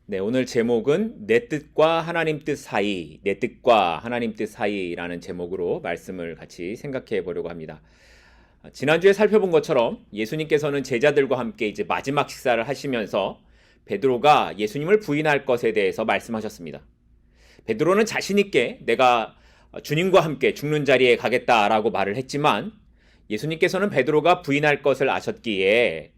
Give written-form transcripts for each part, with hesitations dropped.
네, 오늘 제목은 내 뜻과 하나님 뜻 사이, 내 뜻과 하나님 뜻 사이라는 제목으로 말씀을 같이 생각해 보려고 합니다. 지난주에 살펴본 것처럼 예수님께서는 제자들과 함께 이제 마지막 식사를 하시면서 베드로가 예수님을 부인할 것에 대해서 말씀하셨습니다. 베드로는 자신 있게 내가 주님과 함께 죽는 자리에 가겠다라고 말을 했지만 예수님께서는 베드로가 부인할 것을 아셨기에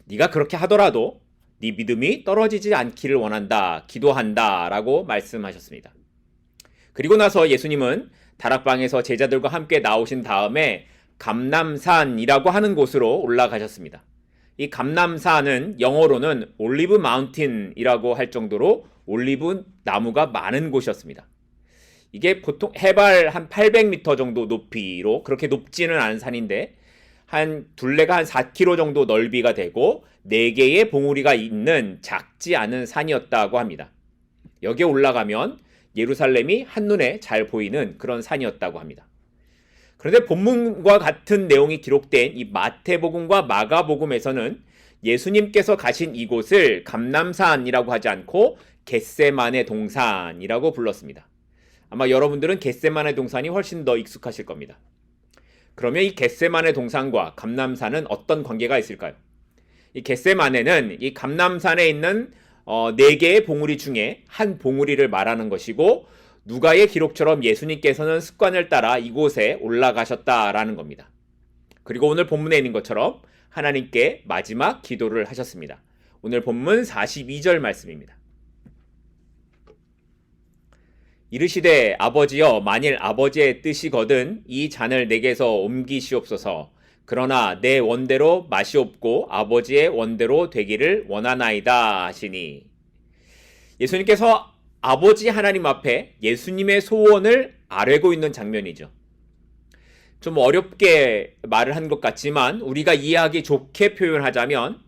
네가 그렇게 하더라도 네 믿음이 떨어지지 않기를 원한다, 기도한다 라고 말씀하셨습니다. 그리고 나서 예수님은 다락방에서 제자들과 함께 나오신 다음에 감람산이라고 하는 곳으로 올라가셨습니다. 이 감람산은 영어로는 올리브 마운틴이라고 할 정도로 올리브 나무가 많은 곳이었습니다. 이게 보통 해발 한 800m 정도 높이로, 그렇게 높지는 않은 산인데 한 둘레가 한 4km 정도 넓이가 되고 4개의 봉우리가 있는 작지 않은 산이었다고 합니다. 여기에 올라가면 예루살렘이 한눈에 잘 보이는 그런 산이었다고 합니다. 그런데 본문과 같은 내용이 기록된 이 마태복음과 마가복음에서는 예수님께서 가신 이곳을 감람산이라고 하지 않고 겟세마네 동산이라고 불렀습니다. 아마 여러분들은 겟세마네 동산이 훨씬 더 익숙하실 겁니다. 그러면 이 겟세마네 동산과 감람산은 어떤 관계가 있을까요? 이 겟세마네는 이 감람산에 있는 4개의 봉우리 중에 한 봉우리를 말하는 것이고, 누가의 기록처럼 예수님께서는 습관을 따라 이곳에 올라가셨다라는 겁니다. 그리고 오늘 본문에 있는 것처럼 하나님께 마지막 기도를 하셨습니다. 오늘 본문 42절 말씀입니다. 이르시되 아버지여, 만일 아버지의 뜻이거든 이 잔을 내게서 옮기시옵소서. 그러나 내 원대로 마시옵고 아버지의 원대로 되기를 원하나이다 하시니, 예수님께서 아버지 하나님 앞에 예수님의 소원을 아뢰고 있는 장면이죠. 좀 어렵게 말을 한 것 같지만 우리가 이해하기 좋게 표현하자면,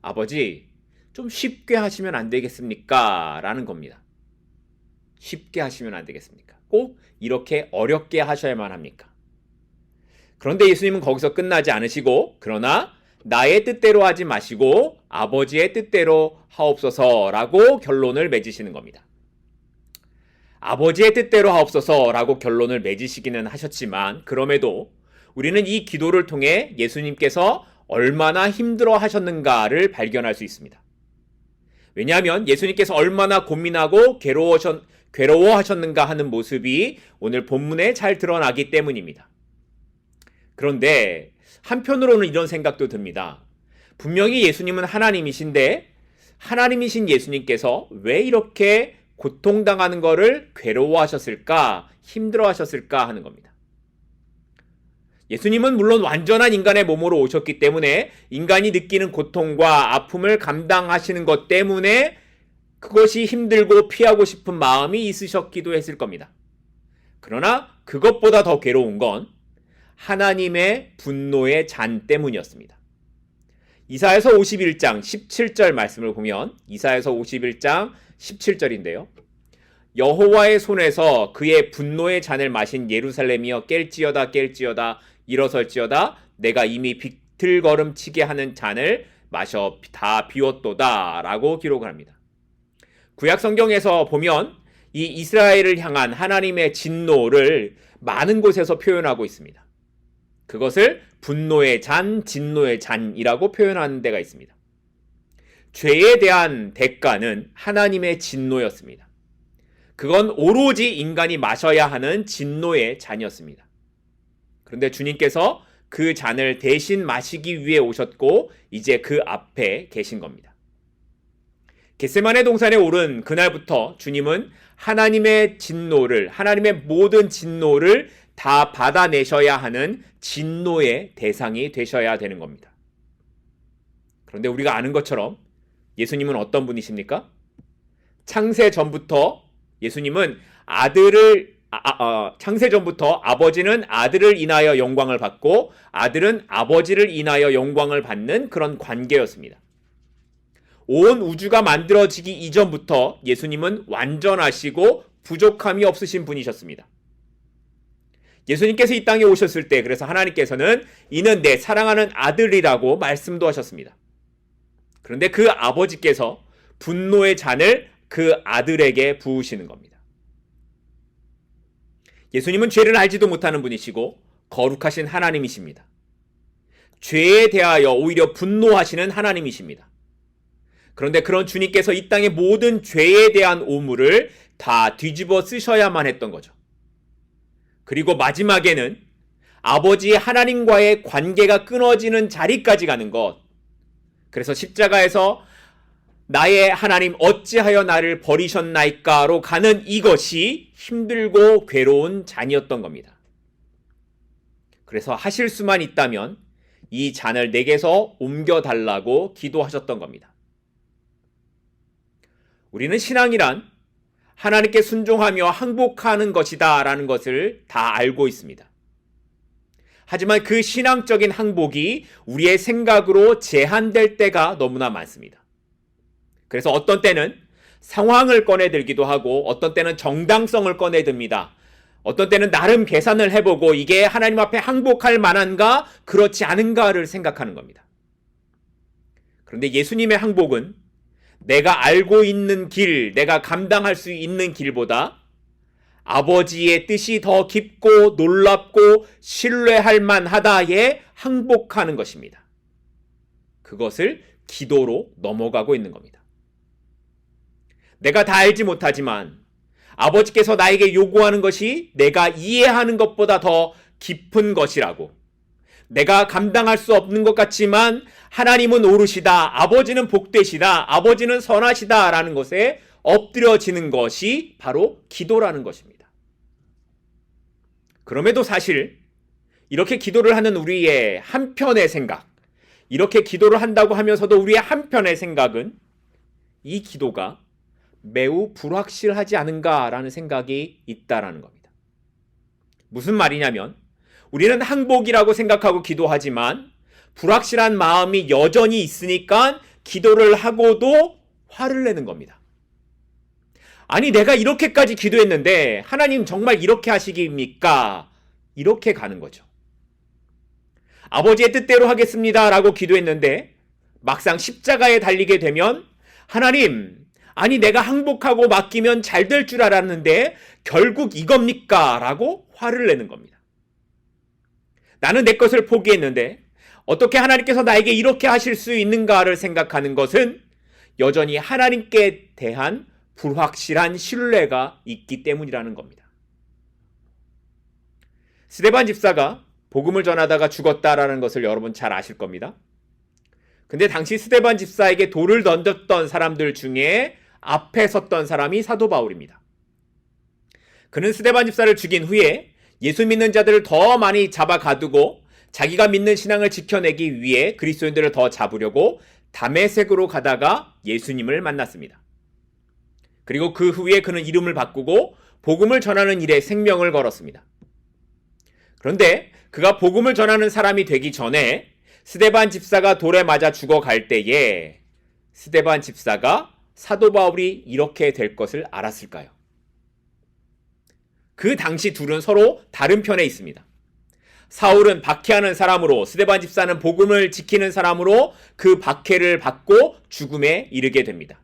아버지 좀 쉽게 하시면 안 되겠습니까? 라는 겁니다. 쉽게 하시면 안 되겠습니까? 꼭 이렇게 어렵게 하셔야만 합니까? 그런데 예수님은 거기서 끝나지 않으시고, 그러나 나의 뜻대로 하지 마시고 아버지의 뜻대로 하옵소서라고 결론을 맺으시는 겁니다. 아버지의 뜻대로 하옵소서라고 결론을 맺으시기는 하셨지만, 그럼에도 우리는 이 기도를 통해 예수님께서 얼마나 힘들어 하셨는가를 발견할 수 있습니다. 왜냐하면 예수님께서 얼마나 고민하고 괴로워하셨는가 하는 모습이 오늘 본문에 잘 드러나기 때문입니다. 그런데 한편으로는 이런 생각도 듭니다. 분명히 예수님은 하나님이신데 하나님이신 예수님께서 왜 이렇게 고통당하는 것을 괴로워하셨을까, 힘들어하셨을까 하는 겁니다. 예수님은 물론 완전한 인간의 몸으로 오셨기 때문에 인간이 느끼는 고통과 아픔을 감당하시는 것 때문에 그것이 힘들고 피하고 싶은 마음이 있으셨기도 했을 겁니다. 그러나 그것보다 더 괴로운 건 하나님의 분노의 잔 때문이었습니다. 이사야서 51장 17절 말씀을 보면, 이사야서 51장 17절인데요. 여호와의 손에서 그의 분노의 잔을 마신 예루살렘이여 깰지어다 깰지어다 일어설지어다, 내가 이미 비틀걸음치게 하는 잔을 마셔 다 비웠도다 라고 기록을 합니다. 구약 성경에서 보면 이 이스라엘을 향한 하나님의 진노를 많은 곳에서 표현하고 있습니다. 그것을 분노의 잔, 진노의 잔이라고 표현하는 데가 있습니다. 죄에 대한 대가는 하나님의 진노였습니다. 그건 오로지 인간이 마셔야 하는 진노의 잔이었습니다. 그런데 주님께서 그 잔을 대신 마시기 위해 오셨고 이제 그 앞에 계신 겁니다. 겟세마네 동산에 오른 그날부터 주님은 하나님의 진노를, 하나님의 모든 진노를 다 받아내셔야 하는 진노의 대상이 되셔야 되는 겁니다. 그런데 우리가 아는 것처럼 예수님은 어떤 분이십니까? 창세 전부터 예수님은 창세 전부터 아버지는 아들을 인하여 영광을 받고 아들은 아버지를 인하여 영광을 받는 그런 관계였습니다. 온 우주가 만들어지기 이전부터 예수님은 완전하시고 부족함이 없으신 분이셨습니다. 예수님께서 이 땅에 오셨을 때, 그래서 하나님께서는 이는 내 사랑하는 아들이라고 말씀도 하셨습니다. 그런데 그 아버지께서 분노의 잔을 그 아들에게 부으시는 겁니다. 예수님은 죄를 알지도 못하는 분이시고 거룩하신 하나님이십니다. 죄에 대하여 오히려 분노하시는 하나님이십니다. 그런데 그런 주님께서 이 땅의 모든 죄에 대한 오물을 다 뒤집어 쓰셔야만 했던 거죠. 그리고 마지막에는 아버지 하나님과의 관계가 끊어지는 자리까지 가는 것. 그래서 십자가에서 나의 하나님 어찌하여 나를 버리셨나이까로 가는 이것이 힘들고 괴로운 잔이었던 겁니다. 그래서 하실 수만 있다면 이 잔을 내게서 옮겨달라고 기도하셨던 겁니다. 우리는 신앙이란 하나님께 순종하며 항복하는 것이다 라는 것을 다 알고 있습니다. 하지만 그 신앙적인 항복이 우리의 생각으로 제한될 때가 너무나 많습니다. 그래서 어떤 때는 상황을 꺼내들기도 하고 어떤 때는 정당성을 꺼내듭니다. 어떤 때는 나름 계산을 해보고 이게 하나님 앞에 항복할 만한가 그렇지 않은가를 생각하는 겁니다. 그런데 예수님의 항복은 내가 알고 있는 길, 내가 감당할 수 있는 길보다 아버지의 뜻이 더 깊고 놀랍고 신뢰할 만하다에 항복하는 것입니다. 그것을 기도로 넘어가고 있는 겁니다. 내가 다 알지 못하지만 아버지께서 나에게 요구하는 것이 내가 이해하는 것보다 더 깊은 것이라고, 내가 감당할 수 없는 것 같지만 하나님은 옳으시다, 아버지는 복되시다, 아버지는 선하시다 라는 것에 엎드려지는 것이 바로 기도라는 것입니다. 그럼에도 사실 이렇게 기도를 하는 우리의 한편의 생각, 이렇게 기도를 한다고 하면서도 우리의 한편의 생각은 이 기도가 매우 불확실하지 않은가라는 생각이 있다라는 겁니다. 무슨 말이냐면 우리는 항복이라고 생각하고 기도하지만 불확실한 마음이 여전히 있으니까 기도를 하고도 화를 내는 겁니다. 아니 내가 이렇게까지 기도했는데 하나님 정말 이렇게 하시기입니까? 이렇게 가는 거죠. 아버지의 뜻대로 하겠습니다 라고 기도했는데 막상 십자가에 달리게 되면 하나님, 아니 내가 항복하고 맡기면 잘 될 줄 알았는데 결국 이겁니까? 라고 화를 내는 겁니다. 나는 내 것을 포기했는데 어떻게 하나님께서 나에게 이렇게 하실 수 있는가를 생각하는 것은 여전히 하나님께 대한 불확실한 신뢰가 있기 때문이라는 겁니다. 스데반 집사가 복음을 전하다가 죽었다라는 것을 여러분 잘 아실 겁니다. 근데 당시 스데반 집사에게 돌을 던졌던 사람들 중에 앞에 섰던 사람이 사도 바울입니다. 그는 스데반 집사를 죽인 후에 예수 믿는 자들을 더 많이 잡아 가두고 자기가 믿는 신앙을 지켜내기 위해 그리스도인들을 더 잡으려고 다메섹으로 가다가 예수님을 만났습니다. 그리고 그 후에 그는 이름을 바꾸고 복음을 전하는 일에 생명을 걸었습니다. 그런데 그가 복음을 전하는 사람이 되기 전에 스데반 집사가 돌에 맞아 죽어갈 때에 스데반 집사가 사도 바울이 이렇게 될 것을 알았을까요? 그 당시 둘은 서로 다른 편에 있습니다. 사울은 박해하는 사람으로, 스데반 집사는 복음을 지키는 사람으로 그 박해를 받고 죽음에 이르게 됩니다.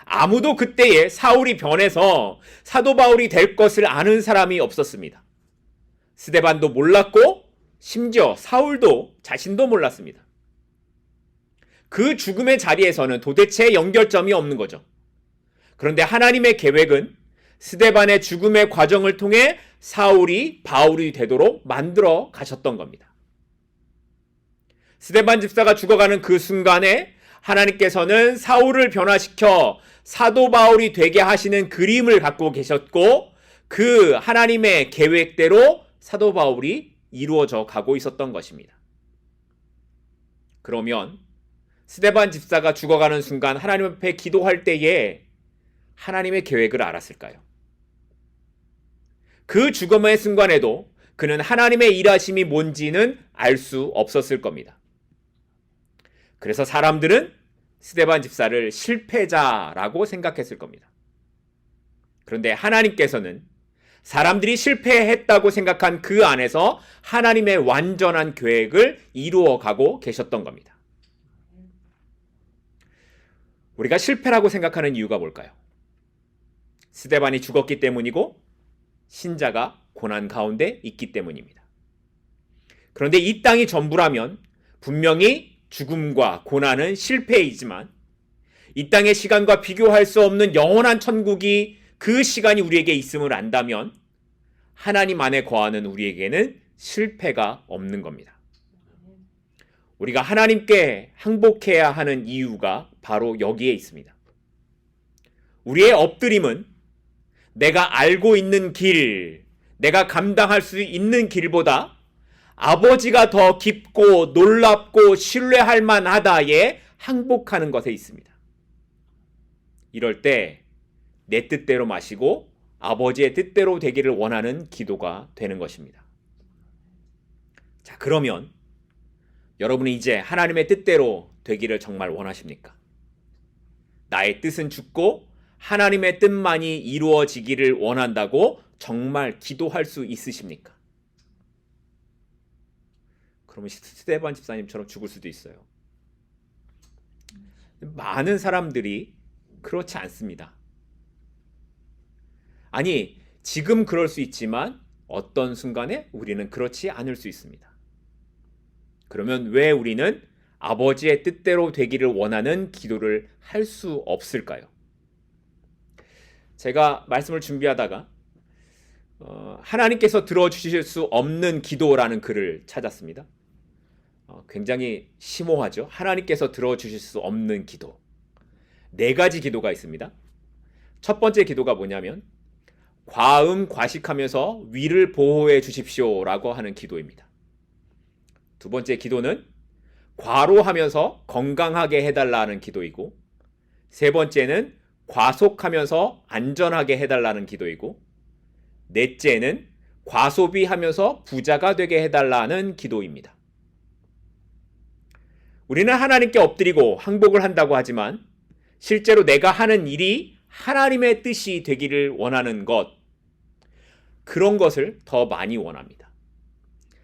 아무도 그때에 사울이 변해서 사도 바울이 될 것을 아는 사람이 없었습니다. 스데반도 몰랐고 심지어 사울도 자신도 몰랐습니다. 그 죽음의 자리에서는 도대체 연결점이 없는 거죠. 그런데 하나님의 계획은 스데반의 죽음의 과정을 통해 사울이 바울이 되도록 만들어 가셨던 겁니다. 스데반 집사가 죽어가는 그 순간에 하나님께서는 사울을 변화시켜 사도 바울이 되게 하시는 그림을 갖고 계셨고 그 하나님의 계획대로 사도 바울이 이루어져 가고 있었던 것입니다. 그러면 스데반 집사가 죽어가는 순간 하나님 앞에 기도할 때에 하나님의 계획을 알았을까요? 그 죽음의 순간에도 그는 하나님의 일하심이 뭔지는 알 수 없었을 겁니다. 그래서 사람들은 스데반 집사를 실패자라고 생각했을 겁니다. 그런데 하나님께서는 사람들이 실패했다고 생각한 그 안에서 하나님의 완전한 계획을 이루어 가고 계셨던 겁니다. 우리가 실패라고 생각하는 이유가 뭘까요? 스데반이 죽었기 때문이고 신자가 고난 가운데 있기 때문입니다. 그런데 이 땅이 전부라면 분명히 죽음과 고난은 실패이지만 이 땅의 시간과 비교할 수 없는 영원한 천국이 그 시간이 우리에게 있음을 안다면 하나님 안에 거하는 우리에게는 실패가 없는 겁니다. 우리가 하나님께 항복해야 하는 이유가 바로 여기에 있습니다. 우리의 엎드림은 내가 알고 있는 길, 내가 감당할 수 있는 길보다 아버지가 더 깊고 놀랍고 신뢰할 만하다에 항복하는 것에 있습니다. 이럴 때 내 뜻대로 마시고 아버지의 뜻대로 되기를 원하는 기도가 되는 것입니다. 자, 그러면 여러분이 이제 하나님의 뜻대로 되기를 정말 원하십니까? 나의 뜻은 죽고 하나님의 뜻만이 이루어지기를 원한다고 정말 기도할 수 있으십니까? 그러면 스데반 집사님처럼 죽을 수도 있어요. 많은 사람들이 그렇지 않습니다. 아니, 지금 그럴 수 있지만 어떤 순간에 우리는 그렇지 않을 수 있습니다. 그러면 왜 우리는 아버지의 뜻대로 되기를 원하는 기도를 할 수 없을까요? 제가 말씀을 준비하다가 하나님께서 들어주실 수 없는 기도라는 글을 찾았습니다. 굉장히 심오하죠. 하나님께서 들어주실 수 없는 기도. 4가지 기도가 있습니다. 첫 번째 기도가 뭐냐면 과음 과식하면서 위를 보호해 주십시오라고 하는 기도입니다. 두 번째 기도는 과로하면서 건강하게 해달라는 기도이고, 세 번째는 과속하면서 안전하게 해달라는 기도이고, 넷째는 과소비하면서 부자가 되게 해달라는 기도입니다. 우리는 하나님께 엎드리고 항복을 한다고 하지만 실제로 내가 하는 일이 하나님의 뜻이 되기를 원하는 것, 그런 것을 더 많이 원합니다.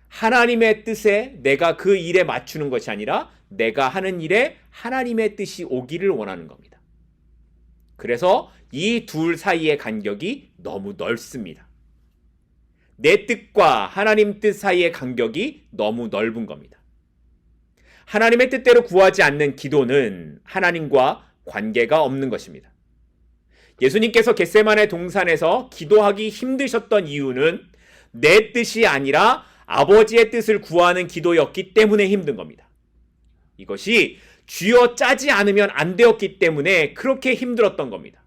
하나님의 뜻에 내가 그 일에 맞추는 것이 아니라 내가 하는 일에 하나님의 뜻이 오기를 원하는 겁니다. 그래서 이 둘 사이의 간격이 너무 넓습니다. 내 뜻과 하나님 뜻 사이의 간격이 너무 넓은 겁니다. 하나님의 뜻대로 구하지 않는 기도는 하나님과 관계가 없는 것입니다. 예수님께서 겟세마네 동산에서 기도하기 힘드셨던 이유는 내 뜻이 아니라 아버지의 뜻을 구하는 기도였기 때문에 힘든 겁니다. 이것이 쥐어 짜지 않으면 안 되었기 때문에 그렇게 힘들었던 겁니다.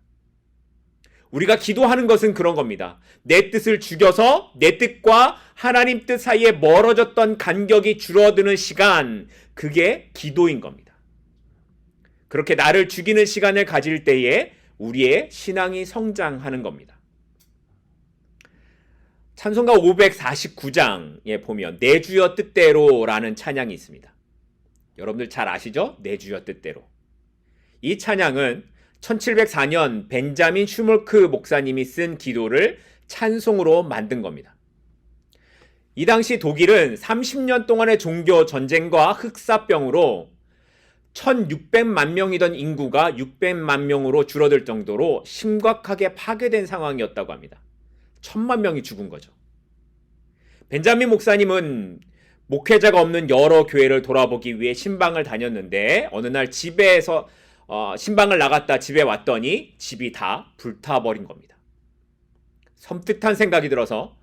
우리가 기도하는 것은 그런 겁니다. 내 뜻을 죽여서 내 뜻과 하나님 뜻 사이에 멀어졌던 간격이 줄어드는 시간, 그게 기도인 겁니다. 그렇게 나를 죽이는 시간을 가질 때에 우리의 신앙이 성장하는 겁니다. 찬송가 549장에 보면 내 주여 뜻대로라는 찬양이 있습니다. 여러분들 잘 아시죠? 내 주여 뜻대로. 이 찬양은 1704년 벤자민 슈몰크 목사님이 쓴 기도를 찬송으로 만든 겁니다. 이 당시 독일은 30년 동안의 종교 전쟁과 흑사병으로 1600만 명이던 인구가 600만 명으로 줄어들 정도로 심각하게 파괴된 상황이었다고 합니다. 1000만 명이 죽은 거죠. 벤자민 목사님은 목회자가 없는 여러 교회를 돌아보기 위해 신방을 다녔는데 어느 날 집에서 신방을 나갔다 집에 왔더니 집이 다 불타버린 겁니다. 섬뜩한 생각이 들어서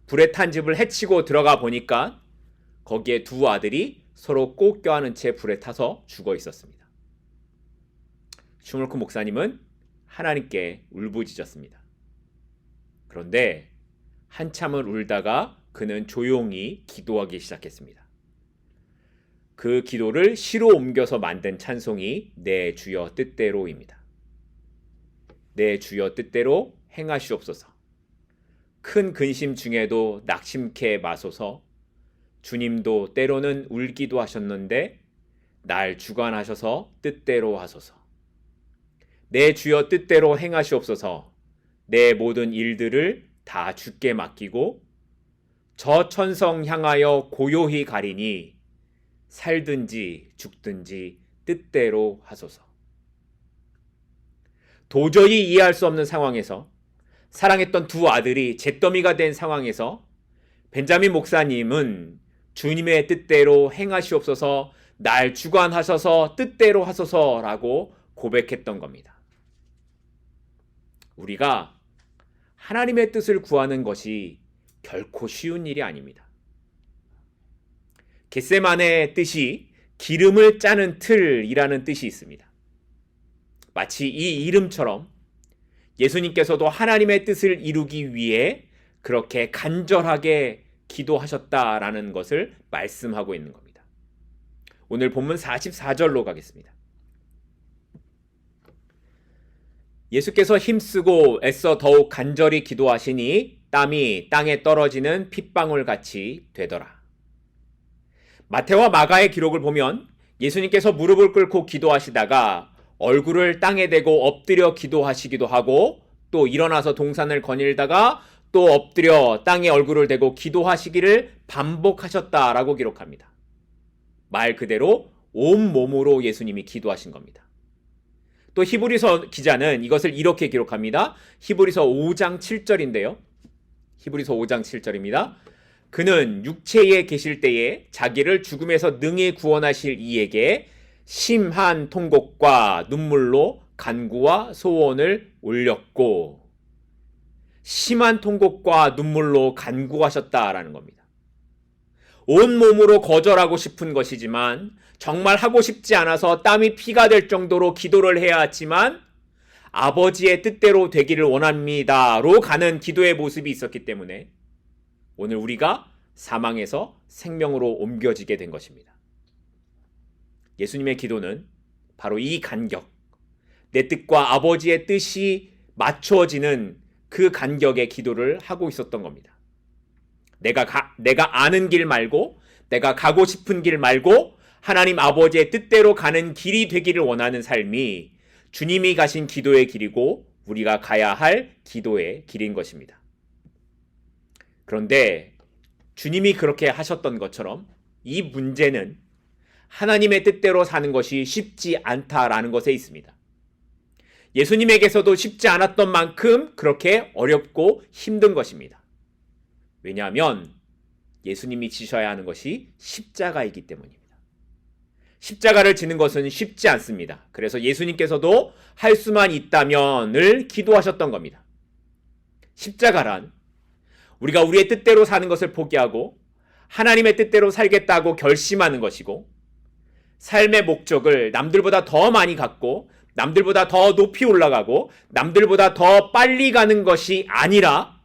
불에 탄 집을 해치고 들어가 보니까 거기에 두 아들이 서로 꼭 껴안은 채 불에 타서 죽어 있었습니다. 슈몰크 목사님은 하나님께 울부짖었습니다. 그런데 한참을 울다가 그는 조용히 기도하기 시작했습니다. 그 기도를 시로 옮겨서 만든 찬송이 내 주여 뜻대로입니다. 내 주여 뜻대로 행하시옵소서. 큰 근심 중에도 낙심케 마소서. 주님도 때로는 울기도 하셨는데 날 주관하셔서 뜻대로 하소서. 내 주여 뜻대로 행하시옵소서. 내 모든 일들을 다 주께 맡기고 저 천성 향하여 고요히 가리니 살든지 죽든지 뜻대로 하소서. 도저히 이해할 수 없는 상황에서 사랑했던 두 아들이 잿더미가 된 상황에서 벤자민 목사님은 주님의 뜻대로 행하시옵소서, 날 주관하셔서 뜻대로 하소서라고 고백했던 겁니다. 우리가 하나님의 뜻을 구하는 것이 결코 쉬운 일이 아닙니다. 겟세마네의 뜻이 기름을 짜는 틀이라는 뜻이 있습니다. 마치 이 이름처럼 예수님께서도 하나님의 뜻을 이루기 위해 그렇게 간절하게 기도하셨다라는 것을 말씀하고 있는 겁니다. 오늘 본문 44절로 가겠습니다. 예수께서 힘쓰고 애써 더욱 간절히 기도하시니 땀이 땅에 떨어지는 핏방울 같이 되더라. 마태와 마가의 기록을 보면 예수님께서 무릎을 꿇고 기도하시다가 얼굴을 땅에 대고 엎드려 기도하시기도 하고, 또 일어나서 동산을 거닐다가 또 엎드려 땅에 얼굴을 대고 기도하시기를 반복하셨다라고 기록합니다. 말 그대로 온몸으로 예수님이 기도하신 겁니다. 또 히브리서 기자는 이것을 이렇게 기록합니다. 히브리서 5장 7절인데요. 히브리서 5장 7절입니다. 그는 육체에 계실 때에 자기를 죽음에서 능히 구원하실 이에게 심한 통곡과 눈물로 간구와 소원을 올렸고, 심한 통곡과 눈물로 간구하셨다라는 겁니다. 온몸으로 거절하고 싶은 것이지만 정말 하고 싶지 않아서 땀이 피가 될 정도로 기도를 해야 했지만 아버지의 뜻대로 되기를 원합니다로 가는 기도의 모습이 있었기 때문에 오늘 우리가 사망에서 생명으로 옮겨지게 된 것입니다. 예수님의 기도는 바로 이 간격, 내 뜻과 아버지의 뜻이 맞춰지는 그 간격의 기도를 하고 있었던 겁니다. 내가 아는 길 말고, 내가 가고 싶은 길 말고 하나님 아버지의 뜻대로 가는 길이 되기를 원하는 삶이 주님이 가신 기도의 길이고 우리가 가야 할 기도의 길인 것입니다. 그런데 주님이 그렇게 하셨던 것처럼 이 문제는 하나님의 뜻대로 사는 것이 쉽지 않다라는 것에 있습니다. 예수님에게서도 쉽지 않았던 만큼 그렇게 어렵고 힘든 것입니다. 왜냐하면 예수님이 지셔야 하는 것이 십자가이기 때문입니다. 십자가를 지는 것은 쉽지 않습니다. 그래서 예수님께서도 할 수만 있다면을 기도하셨던 겁니다. 십자가란 우리가 우리의 뜻대로 사는 것을 포기하고 하나님의 뜻대로 살겠다고 결심하는 것이고, 삶의 목적을 남들보다 더 많이 갖고 남들보다 더 높이 올라가고 남들보다 더 빨리 가는 것이 아니라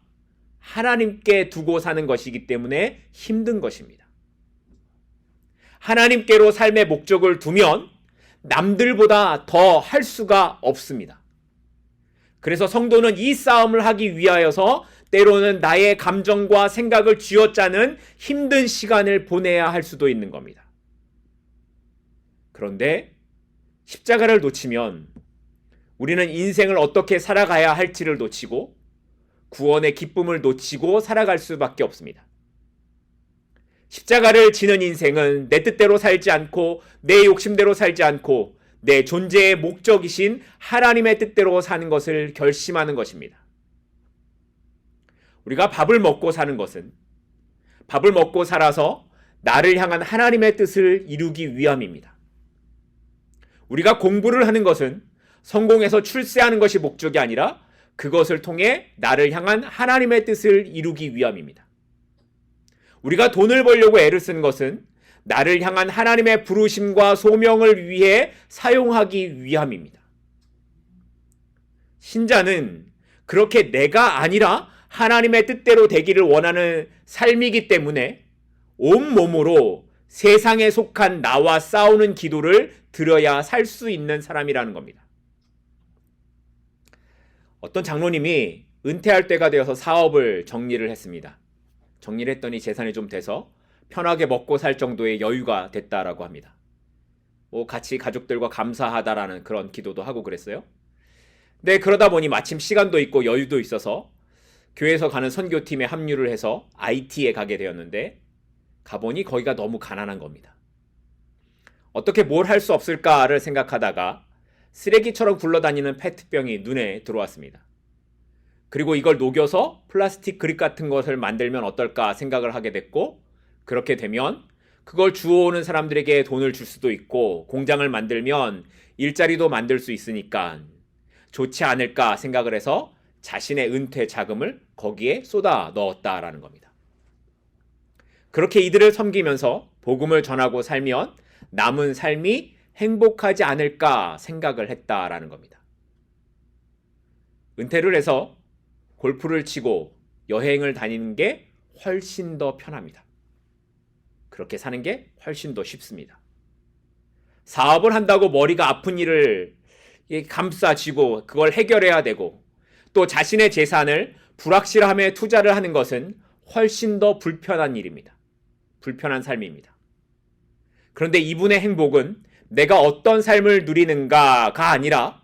하나님께 두고 사는 것이기 때문에 힘든 것입니다. 하나님께로 삶의 목적을 두면 남들보다 더 할 수가 없습니다. 그래서 성도는 이 싸움을 하기 위하여서 때로는 나의 감정과 생각을 쥐어짜는 힘든 시간을 보내야 할 수도 있는 겁니다. 그런데 십자가를 놓치면 우리는 인생을 어떻게 살아가야 할지를 놓치고 구원의 기쁨을 놓치고 살아갈 수밖에 없습니다. 십자가를 지는 인생은 내 뜻대로 살지 않고 내 욕심대로 살지 않고 내 존재의 목적이신 하나님의 뜻대로 사는 것을 결심하는 것입니다. 우리가 밥을 먹고 사는 것은 밥을 먹고 살아서 나를 향한 하나님의 뜻을 이루기 위함입니다. 우리가 공부를 하는 것은 성공해서 출세하는 것이 목적이 아니라 그것을 통해 나를 향한 하나님의 뜻을 이루기 위함입니다. 우리가 돈을 벌려고 애를 쓰는 것은 나를 향한 하나님의 부르심과 소명을 위해 사용하기 위함입니다. 신자는 그렇게 내가 아니라 하나님의 뜻대로 되기를 원하는 삶이기 때문에 온몸으로 세상에 속한 나와 싸우는 기도를 드려야 살 수 있는 사람이라는 겁니다. 어떤 장로님이 은퇴할 때가 되어서 사업을 정리를 했습니다. 정리를 했더니 재산이 좀 돼서 편하게 먹고 살 정도의 여유가 됐다라고 합니다. 같이 가족들과 감사하다라는 그런 기도도 하고 그랬어요. 근데 그러다 보니 마침 시간도 있고 여유도 있어서 교회에서 가는 선교팀에 합류를 해서 IT에 가게 되었는데 가보니 거기가 너무 가난한 겁니다. 어떻게 뭘 할 수 없을까를 생각하다가 쓰레기처럼 굴러다니는 페트병이 눈에 들어왔습니다. 그리고 이걸 녹여서 플라스틱 그릇 같은 것을 만들면 어떨까 생각을 하게 됐고, 그렇게 되면 그걸 주워오는 사람들에게 돈을 줄 수도 있고 공장을 만들면 일자리도 만들 수 있으니까 좋지 않을까 생각을 해서 자신의 은퇴 자금을 거기에 쏟아 넣었다라는 겁니다. 그렇게 이들을 섬기면서 복음을 전하고 살면 남은 삶이 행복하지 않을까 생각을 했다라는 겁니다. 은퇴를 해서 골프를 치고 여행을 다니는 게 훨씬 더 편합니다. 그렇게 사는 게 훨씬 더 쉽습니다. 사업을 한다고 머리가 아픈 일을 감싸쥐고 그걸 해결해야 되고 또 자신의 재산을 불확실함에 투자를 하는 것은 훨씬 더 불편한 일입니다. 불편한 삶입니다. 그런데 이분의 행복은 내가 어떤 삶을 누리는가가 아니라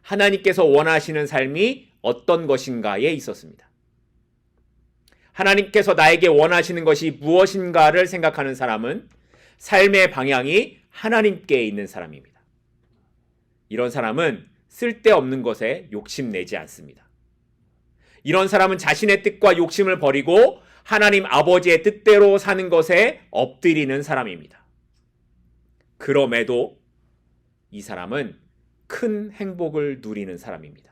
하나님께서 원하시는 삶이 어떤 것인가에 있었습니다. 하나님께서 나에게 원하시는 것이 무엇인가를 생각하는 사람은 삶의 방향이 하나님께 있는 사람입니다. 이런 사람은 쓸데없는 것에 욕심내지 않습니다. 이런 사람은 자신의 뜻과 욕심을 버리고 하나님 아버지의 뜻대로 사는 것에 엎드리는 사람입니다. 그럼에도 이 사람은 큰 행복을 누리는 사람입니다.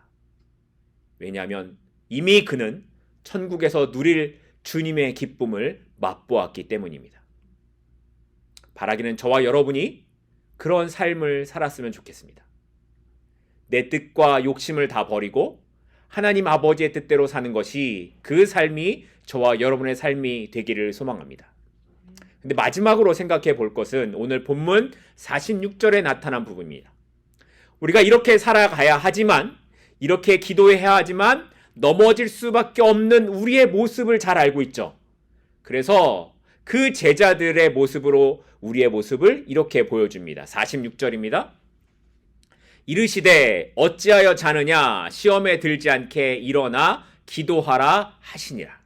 왜냐하면 이미 그는 천국에서 누릴 주님의 기쁨을 맛보았기 때문입니다. 바라기는 저와 여러분이 그런 삶을 살았으면 좋겠습니다. 내 뜻과 욕심을 다 버리고 하나님 아버지의 뜻대로 사는 것이 그 삶이 저와 여러분의 삶이 되기를 소망합니다. 근데 마지막으로 생각해 볼 것은 오늘 본문 46절에 나타난 부분입니다. 우리가 이렇게 살아가야 하지만, 이렇게 기도해야 하지만 넘어질 수밖에 없는 우리의 모습을 잘 알고 있죠. 그래서 그 제자들의 모습으로 우리의 모습을 이렇게 보여줍니다. 46절입니다. 이르시되 어찌하여 자느냐, 시험에 들지 않게 일어나 기도하라 하시니라.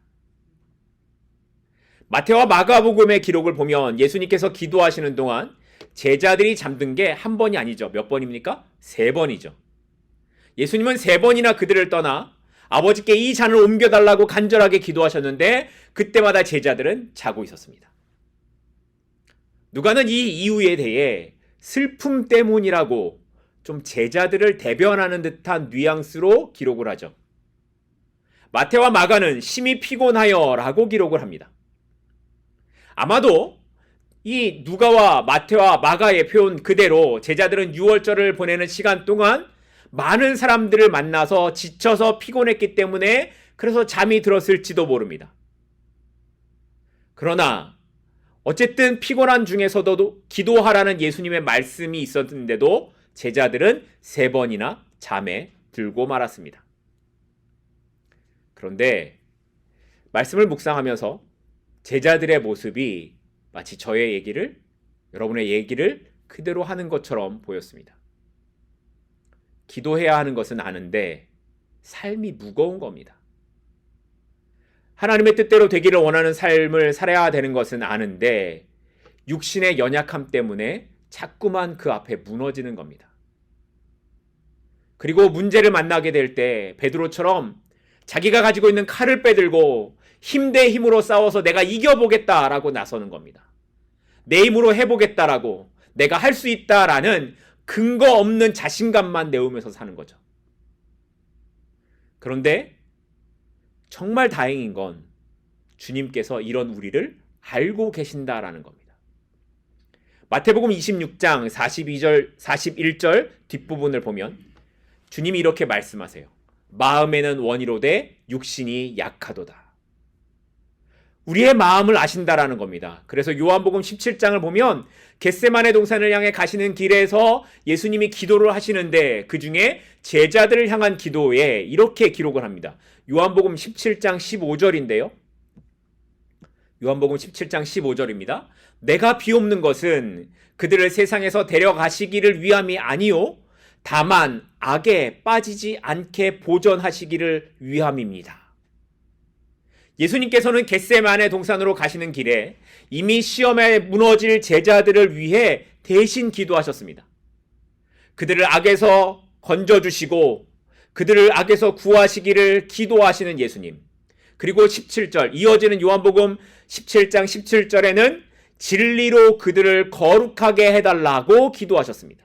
마태와 마가복음의 기록을 보면 예수님께서 기도하시는 동안 제자들이 잠든 게 한 번이 아니죠. 몇 번입니까? 3번이죠. 예수님은 3번이나 그들을 떠나 아버지께 이 잔을 옮겨달라고 간절하게 기도하셨는데 그때마다 제자들은 자고 있었습니다. 누가는 이 이유에 대해 슬픔 때문이라고 좀 제자들을 대변하는 듯한 뉘앙스로 기록을 하죠. 마태와 마가는 심히 피곤하여 라고 기록을 합니다. 아마도 이 누가와 마태와 마가의 표현 그대로 제자들은 유월절을 보내는 시간 동안 많은 사람들을 만나서 지쳐서 피곤했기 때문에 그래서 잠이 들었을지도 모릅니다. 그러나 어쨌든 피곤한 중에서도 기도하라는 예수님의 말씀이 있었는데도 제자들은 3번이나 잠에 들고 말았습니다. 그런데 말씀을 묵상하면서 제자들의 모습이 마치 저의 얘기를, 여러분의 얘기를 그대로 하는 것처럼 보였습니다. 기도해야 하는 것은 아는데 삶이 무거운 겁니다. 하나님의 뜻대로 되기를 원하는 삶을 살아야 되는 것은 아는데 육신의 연약함 때문에 자꾸만 그 앞에 무너지는 겁니다. 그리고 문제를 만나게 될 때 베드로처럼 자기가 가지고 있는 칼을 빼들고 힘 대 힘으로 싸워서 내가 이겨보겠다라고 나서는 겁니다. 내 힘으로 해보겠다라고, 내가 할 수 있다라는 근거 없는 자신감만 내우면서 사는 거죠. 그런데 정말 다행인 건 주님께서 이런 우리를 알고 계신다라는 겁니다. 마태복음 26장 42절, 41절 뒷부분을 보면 주님이 이렇게 말씀하세요. 마음에는 원이로되 육신이 약하도다. 우리의 마음을 아신다라는 겁니다. 그래서 요한복음 17장을 보면 겟세마네 동산을 향해 가시는 길에서 예수님이 기도를 하시는데 그 중에 제자들을 향한 기도에 이렇게 기록을 합니다. 요한복음 17장 15절인데요. 요한복음 17장 15절입니다. 내가 비옵는 것은 그들을 세상에서 데려가시기를 위함이 아니요 다만 악에 빠지지 않게 보전하시기를 위함입니다. 예수님께서는 겟세마네 동산으로 가시는 길에 이미 시험에 무너질 제자들을 위해 대신 기도하셨습니다. 그들을 악에서 건져주시고 그들을 악에서 구하시기를 기도하시는 예수님. 그리고 17절 이어지는 요한복음 17장 17절에는 진리로 그들을 거룩하게 해달라고 기도하셨습니다.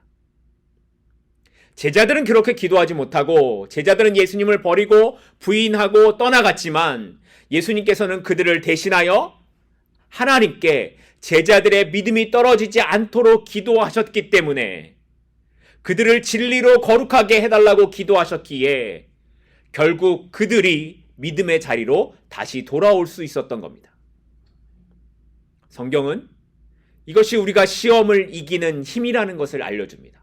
제자들은 그렇게 기도하지 못하고 제자들은 예수님을 버리고 부인하고 떠나갔지만 예수님께서는 그들을 대신하여 하나님께 제자들의 믿음이 떨어지지 않도록 기도하셨기 때문에 그들을 진리로 거룩하게 해달라고 기도하셨기에 결국 그들이 믿음의 자리로 다시 돌아올 수 있었던 겁니다. 성경은 이것이 우리가 시험을 이기는 힘이라는 것을 알려줍니다.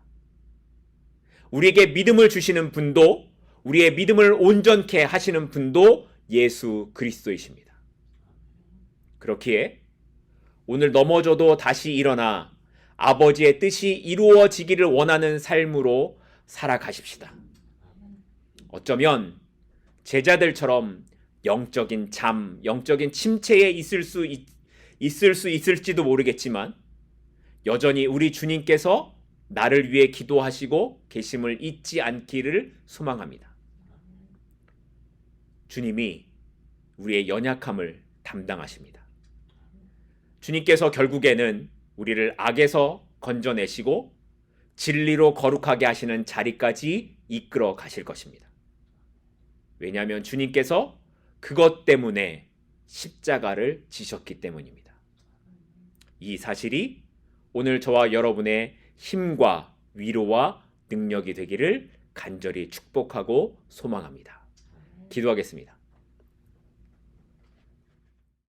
우리에게 믿음을 주시는 분도 우리의 믿음을 온전케 하시는 분도 예수 그리스도이십니다. 그렇기에 오늘 넘어져도 다시 일어나 아버지의 뜻이 이루어지기를 원하는 삶으로 살아가십시다. 어쩌면 제자들처럼 영적인 잠, 영적인 침체에 있을지도 모르겠지만 여전히 우리 주님께서 나를 위해 기도하시고 계심을 잊지 않기를 소망합니다. 주님이 우리의 연약함을 담당하십니다. 주님께서 결국에는 우리를 악에서 건져내시고 진리로 거룩하게 하시는 자리까지 이끌어 가실 것입니다. 왜냐하면 주님께서 그것 때문에 십자가를 지셨기 때문입니다. 이 사실이 오늘 저와 여러분의 힘과 위로와 능력이 되기를 간절히 축복하고 소망합니다. 기도하겠습니다.